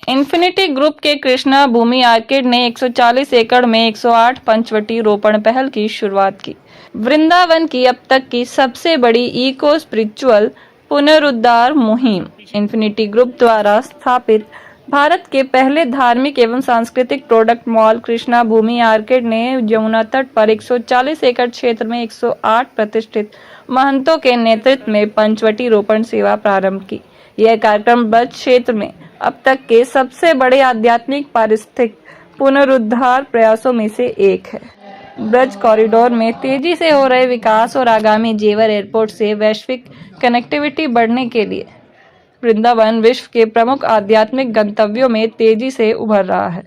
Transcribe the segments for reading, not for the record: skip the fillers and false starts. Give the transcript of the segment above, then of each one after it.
Infinity group के कृष्णा भूमि orchid ने 140 एकड़ में 108 पंचवटी रोपण पहल की शुरुआत की। वृंदावन की अब तक की सबसे बड़ी इको स्पिरिचुअल पुनरुद्धार मुहिम इन्फिनिटी ग्रुप द्वारा स्थापित भारत के पहले धार्मिक एवं सांस्कृतिक प्रोडक्ट मॉल कृष्णा भूमि आर्किड ने यमुना तट पर 140 एकड़ क्षेत्र में 108 प्रतिष्ठित महंतों के नेतृत्व में पंचवटी रोपण सेवा प्रारंभ की। यह कार्यक्रम ब्रज क्षेत्र में अब तक के सबसे बड़े आध्यात्मिक पारिस्थितिक पुनरुद्धार प्रयासों में से एक है। ब्रज कॉरिडोर में तेजी से हो रहे विकास और आगामी जेवर एयरपोर्ट से वैश्विक कनेक्टिविटी बढ़ने के लिए वृंदावन विश्व के प्रमुख आध्यात्मिक गंतव्यों में तेजी से उभर रहा है।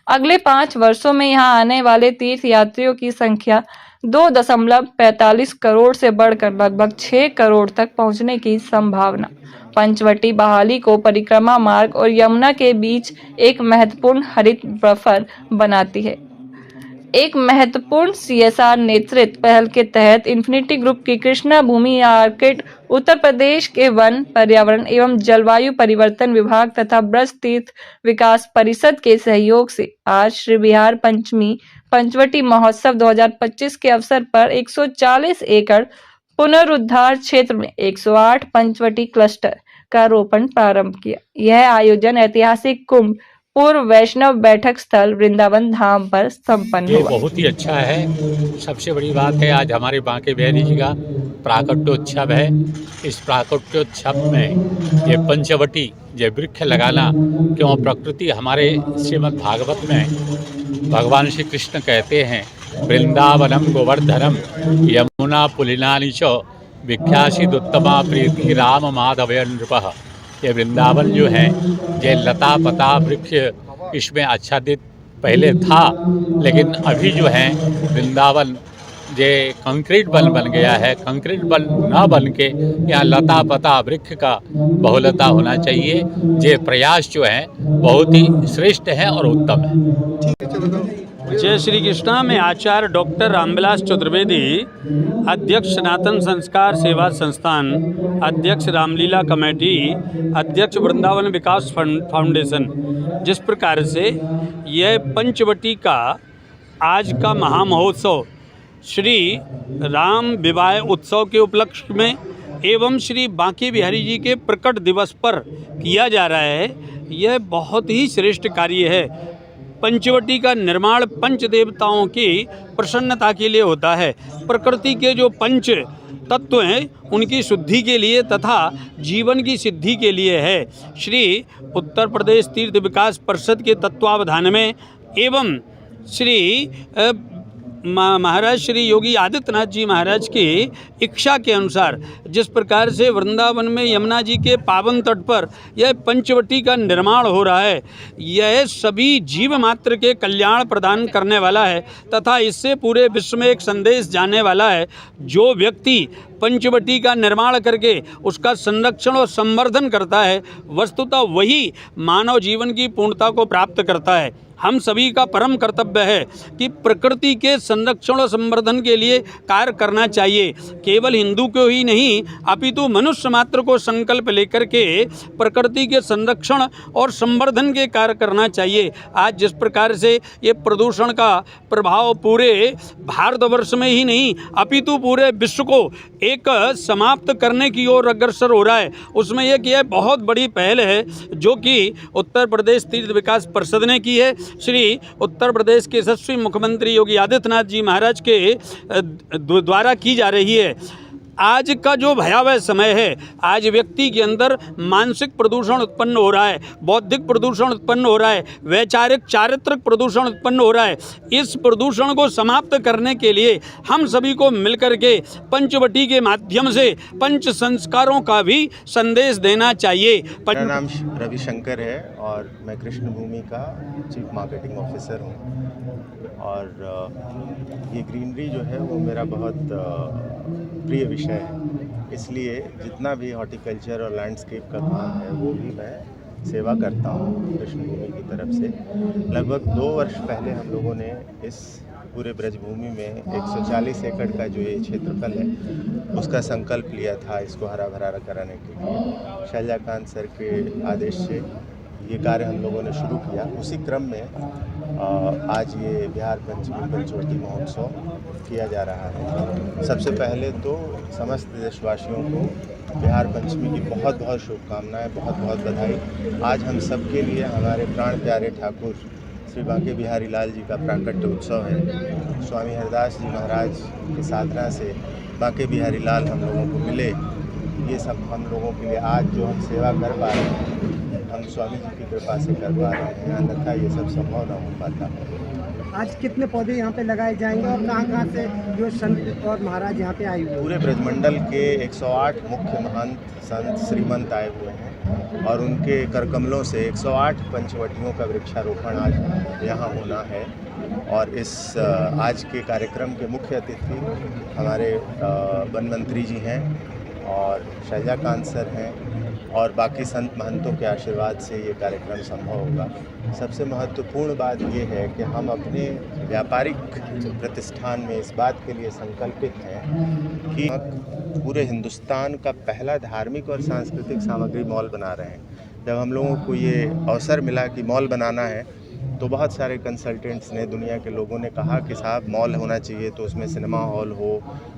अगले 5 वर्षों में यहां आने वाले तीर्थ यात्रियों की संख्या 2.45 करोड़ से बढ़कर लगभग 6 करोड़ तक पहुंचने की संभावना पंचवटी बहाली को परिक्रमा मार्ग और यमुना के बीच एक महत्वपूर्ण हरित बफर बनाती है। एक महत्वपूर्ण सीएसआर नेतृत्व पहल के तहत इन्फिनिटी ग्रुप की कृष्णा भूमि आर्किड उत्तर प्रदेश के वन, पर्यावरण एवं जलवायु परिवर्तन विभाग तथा ब्रज तीर्थ विकास परिषद के सहयोग से आज श्री बिहार पंचमी पंचवटी महोत्सव 2025 के अवसर पर 140 एकड़ पुनरुद्धार क्षेत्र में 108 पंचवटी क्लस्टर का रोपण प्रारंभ किया। यह आयोजन ऐतिहासिक कुंभ पूर्व वैष्णव बैठक स्थल वृंदावन धाम पर संपन्न हुआ। बहुत ही अच्छा है। सबसे बड़ी बात है आज हमारे बांके बिहारी जी का प्राकट्योत्सव है। इस प्राकट्योत्सव में ये पंचवटी ये वृक्ष लगाना, क्यों प्रकृति हमारे श्रीमद् भागवत में भगवान श्री कृष्ण कहते हैं वृंदावनम गोवर्धनम यमुना पुलिनानि च विख्यासिदुत्तमा प्रीति राम माधवय नृपः। ये वृंदावन जो है ये लता पता वृक्ष इसमें आच्छादित पहले था, लेकिन अभी जो है वृंदावन ये कंक्रीट बन गया है। कंक्रीट बन न बन के यहाँ लता पता वृक्ष का बहुलता होना चाहिए। ये प्रयास जो है बहुत ही श्रेष्ठ है और उत्तम है। जय श्री कृष्णा। मैं आचार्य डॉक्टर रामविलास चतुर्वेदी, अध्यक्ष सनातन संस्कार सेवा संस्थान, अध्यक्ष रामलीला कमेटी, अध्यक्ष वृंदावन विकास फाउंडेशन। जिस प्रकार से यह पंचवटी का आज का महामहोत्सव श्री राम विवाह उत्सव के उपलक्ष्य में एवं श्री बांके बिहारी जी के प्रकट दिवस पर किया जा रहा है, यह बहुत ही श्रेष्ठ कार्य है। पंचवटी का निर्माण पंच देवताओं की प्रसन्नता के लिए होता है। प्रकृति के जो पंच तत्व हैं उनकी शुद्धि के लिए तथा जीवन की सिद्धि के लिए है। श्री उत्तर प्रदेश तीर्थ विकास परिषद के तत्वावधान में एवं श्री महाराज श्री योगी आदित्यनाथ जी महाराज की इच्छा के अनुसार जिस प्रकार से वृंदावन में यमुना जी के पावन तट पर यह पंचवटी का निर्माण हो रहा है, यह सभी जीव मात्र के कल्याण प्रदान करने वाला है तथा इससे पूरे विश्व में एक संदेश जाने वाला है। जो व्यक्ति पंचवटी का निर्माण करके उसका संरक्षण और संवर्धन करता है, वस्तुतः वही मानव जीवन की पूर्णता को प्राप्त करता है। हम सभी का परम कर्तव्य है कि प्रकृति के संरक्षण और संवर्धन के लिए कार्य करना चाहिए। केवल हिंदू को ही नहीं अपितु मनुष्य मात्र को संकल्प लेकर के प्रकृति के संरक्षण और संवर्धन के कार्य करना चाहिए। आज जिस प्रकार से ये प्रदूषण का प्रभाव पूरे भारतवर्ष में ही नहीं अपितु पूरे विश्व को एक समाप्त करने की ओर अग्रसर हो रहा है, उसमें एक यह बहुत बड़ी पहल है जो कि उत्तर प्रदेश तीर्थ विकास परिषद ने की है। श्री उत्तर प्रदेश के यशस्वी मुख्यमंत्री योगी आदित्यनाथ जी महाराज के द्वारा की जा रही है। आज का जो भयावह समय है, आज व्यक्ति के अंदर मानसिक प्रदूषण उत्पन्न हो रहा है, बौद्धिक प्रदूषण उत्पन्न हो रहा है, वैचारिक चारित्रिक प्रदूषण उत्पन्न हो रहा है। इस प्रदूषण को समाप्त करने के लिए हम सभी को मिलकर के पंचवटी के माध्यम से पंच संस्कारों का भी संदेश देना चाहिए। मेरा नाम रविशंकर है और मैं कृष्ण भूमि का चीफ मार्केटिंग ऑफिसर हूँ और ये ग्रीनरी जो है वो मेरा बहुत प्रिय विषय है। इसलिए जितना भी हॉर्टिकल्चर और लैंडस्केप का काम है वो भी मैं सेवा करता हूँ कृष्ण भूमि की तरफ से। लगभग 2 वर्ष पहले हम लोगों ने इस पूरे ब्रजभूमि में 140 एकड़ का जो ये क्षेत्रफल है उसका संकल्प लिया था इसको हरा भरा कराने के लिए। शैलजाकांत सर के आदेश से ये कार्य हम लोगों ने शुरू किया। उसी क्रम में आज ये बिहार पंचमी पंचवटी महोत्सव किया जा रहा है। सबसे पहले तो समस्त देशवासियों को बिहार पंचमी की बहुत बहुत शुभकामनाएं, बहुत बहुत बधाई। आज हम सब के लिए हमारे प्राण प्यारे ठाकुर श्री बांके बिहारी लाल जी का प्राकट्य उत्सव है। स्वामी हरदास जी महाराज की साधना से बांके बिहारी लाल हम लोगों को मिले। ये सब हम लोगों के लिए आज जो हम सेवा कर पा रहे हैं, हम स्वामी जी की कृपा से कर पा रहे हैं, अन्यथा ये सब संभव न हो पाता। आज कितने पौधे यहाँ पे लगाए जाएंगे और कहाँ से जो संत और महाराज यहाँ पे आए हुए हैं? पूरे ब्रजमंडल के 108 मुख्य महंत संत श्रीमंत आए हुए हैं और उनके करकमलों से 108 पंचवटियों का वृक्षारोपण आज यहाँ होना है। और इस आज के कार्यक्रम के मुख्य अतिथि हमारे वन मंत्री जी हैं और शैलजाकांत सर हैं और बाकी संत महंतों के आशीर्वाद से ये कार्यक्रम संभव होगा। सबसे महत्वपूर्ण बात ये है कि हम अपने व्यापारिक प्रतिष्ठान में इस बात के लिए संकल्पित हैं कि पूरे हिंदुस्तान का पहला धार्मिक और सांस्कृतिक सामग्री मॉल बना रहे हैं। जब हम लोगों को ये अवसर मिला कि मॉल बनाना है तो बहुत सारे कंसल्टेंट्स ने, दुनिया के लोगों ने कहा कि साहब मॉल होना चाहिए तो उसमें सिनेमा हॉल हो,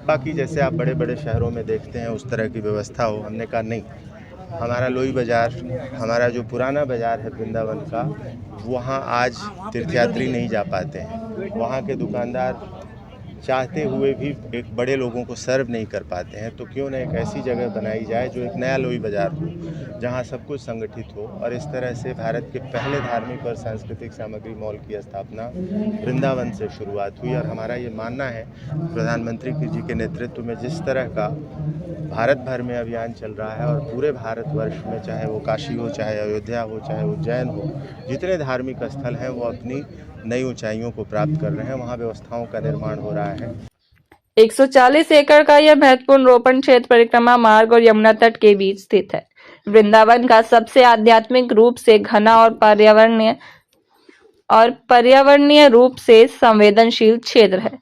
बाकी जैसे आप बड़े बड़े शहरों में देखते हैं उस तरह की व्यवस्था हो। हमने कहा नहीं, हमारा लोई बाज़ार, हमारा जो पुराना बाज़ार है वृंदावन का, वहाँ आज तीर्थयात्री नहीं जा पाते हैं। वहाँ के दुकानदार चाहते हुए भी एक बड़े लोगों को सर्व नहीं कर पाते हैं। तो क्यों न एक ऐसी जगह बनाई जाए जो एक नया लोई बाज़ार हो, जहाँ सब कुछ संगठित हो। और इस तरह से भारत के पहले धार्मिक और सांस्कृतिक सामग्री मॉल की स्थापना वृंदावन से शुरुआत हुई। और हमारा ये मानना है प्रधानमंत्री जी के नेतृत्व में जिस तरह का भारत भर में अभियान चल रहा है और पूरे भारतवर्ष में, चाहे वो काशी हो, चाहे अयोध्या हो, चाहे उज्जैन हो, जितने धार्मिक स्थल हैं वो अपनी नई ऊंचाइयों को प्राप्त कर रहे हैं। वहाँ व्यवस्थाओं का निर्माण हो रहा है। 140 एकड़ का यह महत्वपूर्ण रोपण क्षेत्र परिक्रमा मार्ग और यमुना तट के बीच स्थित है। वृंदावन का सबसे आध्यात्मिक रूप से घना और पर्यावरणीय रूप से संवेदनशील क्षेत्र है।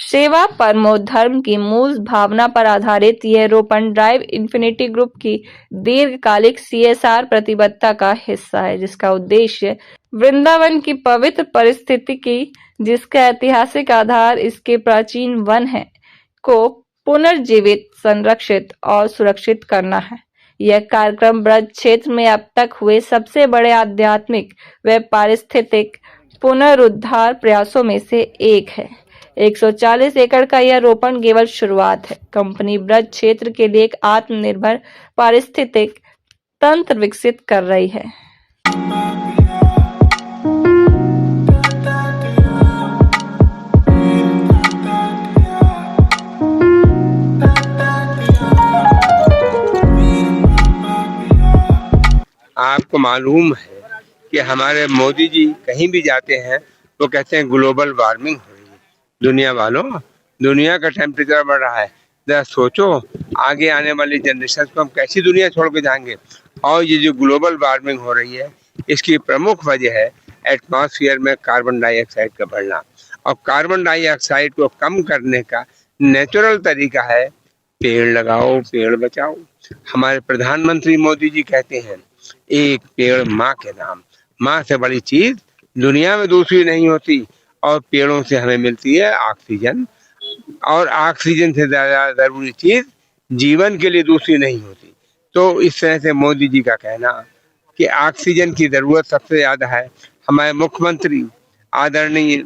सेवा परमो धर्म की मूल भावना पर आधारित यह रोपण ड्राइव इन्फिनिटी ग्रुप की दीर्घकालिक CSR प्रतिबद्धता का हिस्सा है, जिसका उद्देश्य वृंदावन की पवित्र परिस्थितिकी, जिसका ऐतिहासिक आधार इसके प्राचीन वन है, को पुनर्जीवित, संरक्षित और सुरक्षित करना है। यह कार्यक्रम ब्रज क्षेत्र में अब तक हुए सबसे बड़े आध्यात्मिक व पारिस्थितिक पुनरुद्धार प्रयासों में से एक है। 140 एकड़ का यह रोपण केवल शुरुआत है। कंपनी ब्रज क्षेत्र के लिए एक आत्मनिर्भर पारिस्थितिक तंत्र विकसित कर रही है। आपको मालूम है कि हमारे मोदी जी कहीं भी जाते हैं वो कहते हैं ग्लोबल वार्मिंग हो रही है। दुनिया वालों, दुनिया का टेम्परेचर बढ़ रहा है। जरा सोचो आगे आने वाली जनरेशन को हम कैसी दुनिया छोड़ के जाएंगे। और ये जो ग्लोबल वार्मिंग हो रही है, इसकी प्रमुख वजह है एटमॉस्फेयर में कार्बन डाइऑक्साइड का बढ़ना। और कार्बन डाइऑक्साइड को कम करने का नेचुरल तरीका है पेड़ लगाओ, पेड़ बचाओ। हमारे प्रधानमंत्री मोदी जी कहते हैं एक पेड़ माँ के नाम। माँ से बड़ी चीज दुनिया में दूसरी नहीं होती। और पेड़ों से हमें मिलती है ऑक्सीजन, और ऑक्सीजन से ज्यादा जरूरी चीज जीवन के लिए दूसरी नहीं होती। तो इस तरह से मोदी जी का कहना कि ऑक्सीजन की जरूरत सबसे ज्यादा है। हमारे मुख्यमंत्री आदरणीय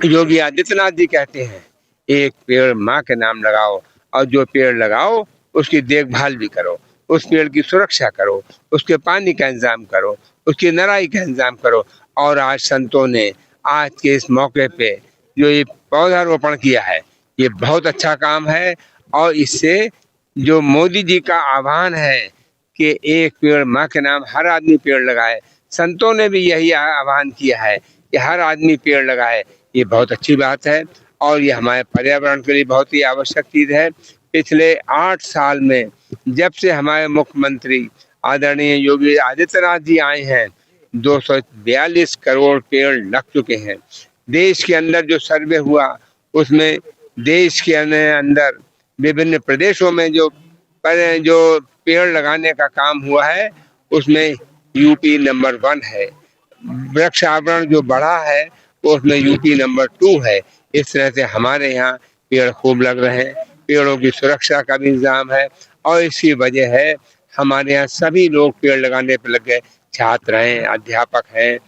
योगी आदित्यनाथ जी कहते हैं एक पेड़ माँ के नाम लगाओ, और जो पेड़ लगाओ उसकी देखभाल भी करो, उस पेड़ की सुरक्षा करो, उसके पानी का इंतजाम करो, उसकी नराई का इंतजाम करो। और आज संतों ने आज के इस मौके पे जो ये पौधारोपण किया है, ये बहुत अच्छा काम है। और इससे जो मोदी जी का आह्वान है कि एक पेड़ माँ के नाम, हर आदमी पेड़ लगाए, संतों ने भी यही आह्वान किया है कि हर आदमी पेड़ लगाए। ये बहुत अच्छी बात है और ये हमारे पर्यावरण के लिए बहुत ही आवश्यक चीज है। पिछले 8 साल में जब से हमारे मुख्यमंत्री आदरणीय योगी आदित्यनाथ जी आए हैं, 242 करोड़ पेड़ लग चुके हैं। देश के अंदर जो सर्वे हुआ उसमें देश के अंदर विभिन्न प्रदेशों में जो पेड़ लगाने का काम हुआ है, उसमें यूपी नंबर 1 है। वृक्षारोपण जो बढ़ा है वो उसमें यूपी नंबर 2 है। इस तरह से हमारे यहाँ पेड़ खूब लग रहे हैं, पेड़ों की सुरक्षा का भी इंतजाम है और इसी वजह है हमारे यहाँ सभी लोग पेड़ लगाने पर लग गए। छात्र हैं, अध्यापक हैं,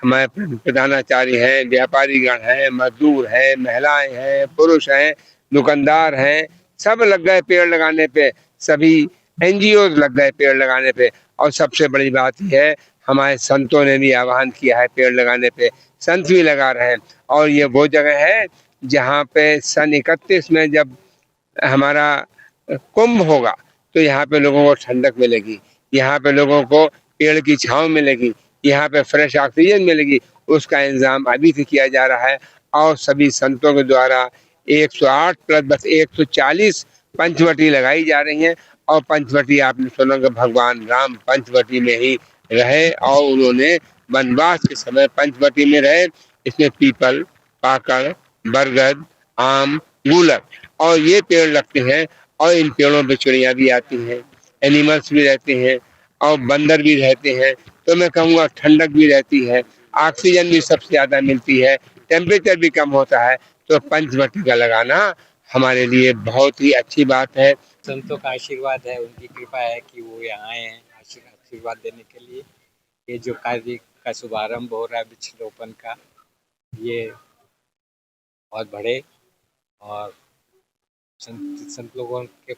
हमारे प्रधानाचार्य हैं, व्यापारीगण हैं, मजदूर हैं, महिलाएं हैं, पुरुष हैं, दुकानदार हैं, सब लग गए पेड़ लगाने पे। सभी एनजीओ लग गए पेड़ लगाने पे। और सबसे बड़ी बात यह है हमारे संतों ने भी आह्वान किया है पेड़ लगाने पे, संत भी लगा रहे हैं। और ये वो जगह है जहाँ पे सन 31 में जब हमारा कुंभ होगा तो यहाँ पे लोगों को ठंडक मिलेगी, यहाँ पे लोगों को पेड़ की छांव मिलेगी, यहाँ पे फ्रेश ऑक्सीजन मिलेगी। उसका इंतजाम अभी से किया जा रहा है और सभी संतों के द्वारा 108 प्लस बस 140 पंचवटी लगाई जा रही हैं। और पंचवटी आपने सुना कि भगवान राम पंचवटी में ही रहे और उन्होंने वनवास के समय पंचवटी में रहे। इसमें पीपल, पाकड़, बरगद, आम, गूलर और ये पेड़ लगते हैं और इन पेड़ों पे चिड़िया भी आती हैं, एनिमल्स भी रहते हैं और बंदर भी रहते हैं। तो मैं कहूँगा ठंडक भी रहती है, ऑक्सीजन भी सबसे ज़्यादा मिलती है, टेम्परेचर भी कम होता है। तो पंचवटी का लगाना हमारे लिए बहुत ही अच्छी बात है। संतों का आशीर्वाद है, उनकी कृपा है कि वो यहाँ आए हैं आशीर्वाद देने के लिए। ये जो कार्य का शुभारंभ हो रहा है वृक्षारोपण का, ये बहुत बढ़े और संत लोगों के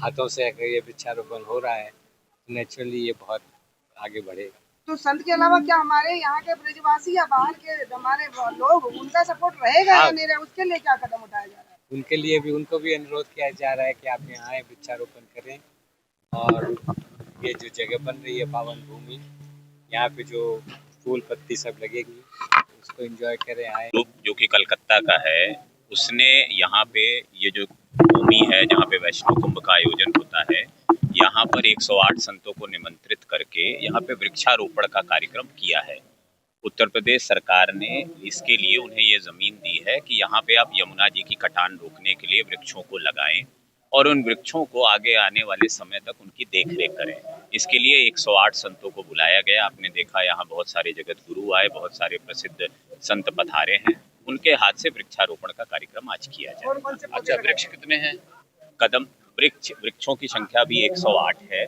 हाथों से अगर ये वृक्षारोपण हो रहा है तो नेचुरली ये बहुत आगे बढ़ेगा। तो संत के अलावा क्या हमारे यहाँ के ब्रजवासी या बाहर के हमारे लोग, उनका सपोर्ट रहेगा या नहीं रहेगा, उसके लिए क्या कदम उठाया जा रहा है? उनके लिए भी, उनको भी अनुरोध किया जा रहा है कि आप यहाँ आए, वृक्षारोपण करें और ये जो जगह बन रही है पावन भूमि, यहाँ पे जो फूल पत्ती सब लगेगी उसको एंजॉय करें, आए। जो कि कलकत्ता का है, उसने यहाँ पे ये जो भूमि है जहाँ पे वैष्णो कुंभ का आयोजन होता है, यहाँ पर 108 संतों को निमंत्रित करके यहाँ पे वृक्षारोपण का कार्यक्रम किया है। उत्तर प्रदेश सरकार ने इसके लिए उन्हें ये ज़मीन दी है कि यहाँ पे आप यमुना जी की कटान रोकने के लिए वृक्षों को लगाएं और उन वृक्षों को आगे आने वाले समय तक उनकी देखरेख करें। इसके लिए 108 संतों को बुलाया गया। आपने देखा यहाँ बहुत सारे जगत गुरु आए, बहुत सारे प्रसिद्ध संत पधारे हैं, उनके हाथ से वृक्षारोपण का कार्यक्रम आज किया जाए। अच्छा, वृक्ष कितने हैं? कदम वृक्षों की संख्या भी 108 है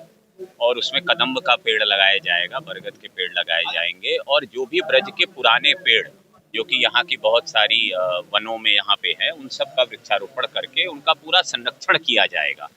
और उसमें कदम्ब का पेड़ लगाया जाएगा, बरगद के पेड़ लगाए जाएंगे और जो भी ब्रज के पुराने पेड़ जो कि यहाँ की बहुत सारी वनों में यहाँ पे हैं, उन सब का वृक्षारोपण करके उनका पूरा संरक्षण किया जाएगा।